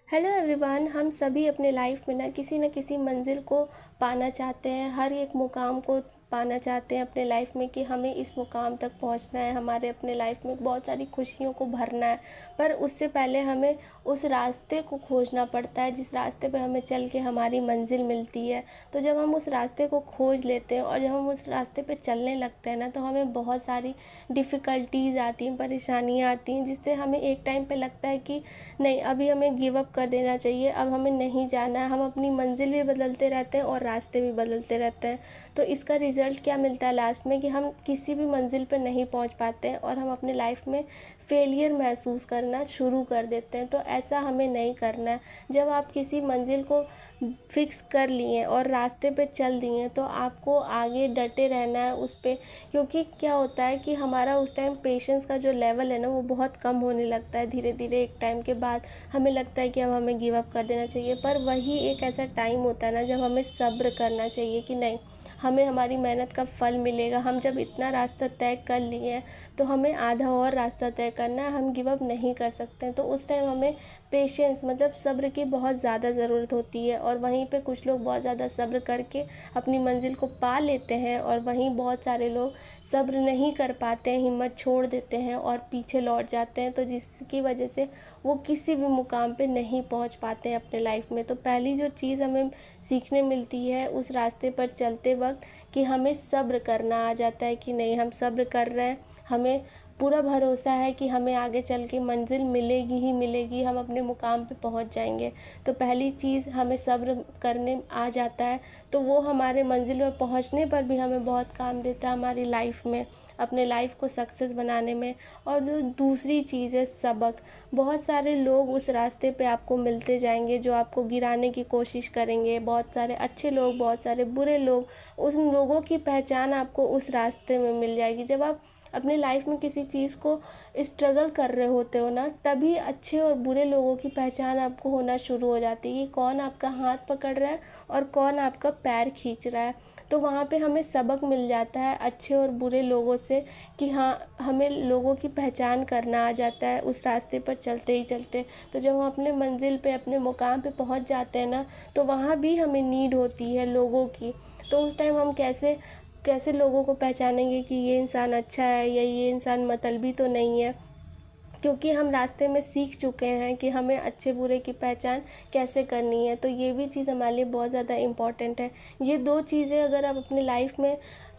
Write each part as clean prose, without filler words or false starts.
Hello everyone. हम सभी अपने लाइफ में किसी न किसी मंजिल को पाना चाहते हैं। हर एक मुकाम को पाना चाहते हैं अपने लाइफ में कि हमें इस मुकाम तक पहुंचना है, हमारे अपने लाइफ में बहुत सारी खुशियों को भरना है। पर उससे पहले हमें उस रास्ते को खोजना पड़ता है जिस रास्ते पे हमें चल के हमारी मंजिल मिलती है। तो जब हम उस रास्ते को खोज लेते हैं और जब हम उस रास्ते पे चलने लगते हैं तो हमें बहुत सारी डिफ़िकल्टीज़ आती हैं, परेशानियाँ आती हैं, जिससे हमें एक टाइम पे लगता है कि नहीं, अभी हमें गिव अप कर देना चाहिए, अब हमें नहीं जाना है। हम अपनी मंजिल भी बदलते रहते हैं और रास्ते भी बदलते रहते हैं। तो इसका रिज़ल्ट क्या मिलता है लास्ट में कि हम किसी भी मंजिल पर नहीं पहुंच पाते हैं और हम अपने लाइफ में फेलियर महसूस करना शुरू कर देते हैं। तो ऐसा हमें नहीं करना है। जब आप किसी मंजिल को फिक्स कर लिए और रास्ते पे चल दिए तो आपको आगे डटे रहना है उस पे, क्योंकि क्या होता है कि हमारा उस टाइम पेशेंस का जो लेवल है वो बहुत कम होने लगता है। धीरे धीरे एक टाइम के बाद हमें लगता है कि अब हमें गिव अप कर देना चाहिए। पर वही एक ऐसा टाइम होता है जब हमें सब्र करना चाहिए कि नहीं, हमें हमारी मेहनत का फल मिलेगा। हम जब इतना रास्ता तय कर लिए हैं तो हमें आधा और रास्ता तय करना है, हम गिव अप नहीं कर सकते हैं। तो उस टाइम हमें पेशेंस मतलब सब्र की बहुत ज़्यादा ज़रूरत होती है। और वहीं पे कुछ लोग बहुत ज़्यादा सब्र करके अपनी मंजिल को पा लेते हैं और वहीं बहुत सारे लोग सब्र नहीं कर पाते हैं, हिम्मत छोड़ देते हैं और पीछे लौट जाते हैं। तो जिसकी वजह से वो किसी भी मुकाम पे नहीं पहुंच पाते हैं अपने लाइफ में। तो पहली जो चीज़ हमें सीखने मिलती है उस रास्ते पर चलते वक्त कि हमें सब्र करना आ जाता है कि नहीं, हम सब्र कर रहे हैं, हमें पूरा भरोसा है कि हमें आगे चल के मंजिल मिलेगी ही मिलेगी, हम अपने मुकाम पे पहुंच जाएंगे। तो पहली चीज़ हमें सब्र करने आ जाता है तो वो हमारे मंजिल में पहुंचने पर भी हमें बहुत काम देता है हमारी लाइफ में, अपने लाइफ को सक्सेस बनाने में। और जो दूसरी चीज़ है सबक, बहुत सारे लोग उस रास्ते पे आपको मिलते जाएंगे जो आपको गिराने की कोशिश करेंगे। बहुत सारे अच्छे लोग, बहुत सारे बुरे लोग, उन लोगों की पहचान आपको उस रास्ते में मिल जाएगी। जब आप अपने लाइफ में किसी चीज़ को स्ट्रगल कर रहे होते हो तभी अच्छे और बुरे लोगों की पहचान आपको होना शुरू हो जाती है कि कौन आपका हाथ पकड़ रहा है और कौन आपका पैर खींच रहा है। तो वहाँ पे हमें सबक मिल जाता है अच्छे और बुरे लोगों से कि हाँ, हमें लोगों की पहचान करना आ जाता है उस रास्ते पर चलते ही चलते। तो जब हम अपने मंजिल पे, अपने मुकाम पे पहुँच जाते हैं तो वहाँ भी हमें नीड होती है लोगों की। तो उस टाइम हम कैसे कैसे लोगों को पहचानेंगे कि ये इंसान अच्छा है या ये इंसान मतलबी तो नहीं है, क्योंकि हम रास्ते में सीख चुके हैं कि हमें अच्छे बुरे की पहचान कैसे करनी है। तो ये भी चीज़ हमारे लिए बहुत ज़्यादा इम्पॉर्टेंट है। ये दो चीज़ें अगर आप अपने लाइफ में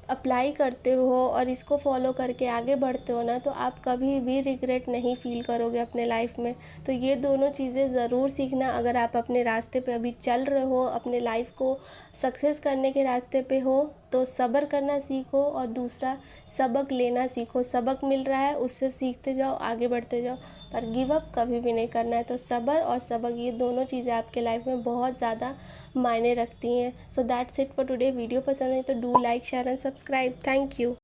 अप्लाई करते हो और इसको फॉलो करके आगे बढ़ते हो तो आप कभी भी रिग्रेट नहीं फ़ील करोगे अपने लाइफ में। तो ये दोनों चीज़ें ज़रूर सीखना अगर आप अपने रास्ते पे अभी चल रहे हो, अपने लाइफ को सक्सेस करने के रास्ते पे हो। तो सब्र करना सीखो और दूसरा सबक लेना सीखो। सबक मिल रहा है उससे सीखते जाओ, आगे बढ़ते जाओ, पर गिव अप कभी भी नहीं करना है। तो सब्र और सबक, ये दोनों चीज़ें आपके लाइफ में बहुत ज़्यादा मायने रखती हैं। So that's it for today. Video पसंद है तो do like, share and subscribe. Thank you.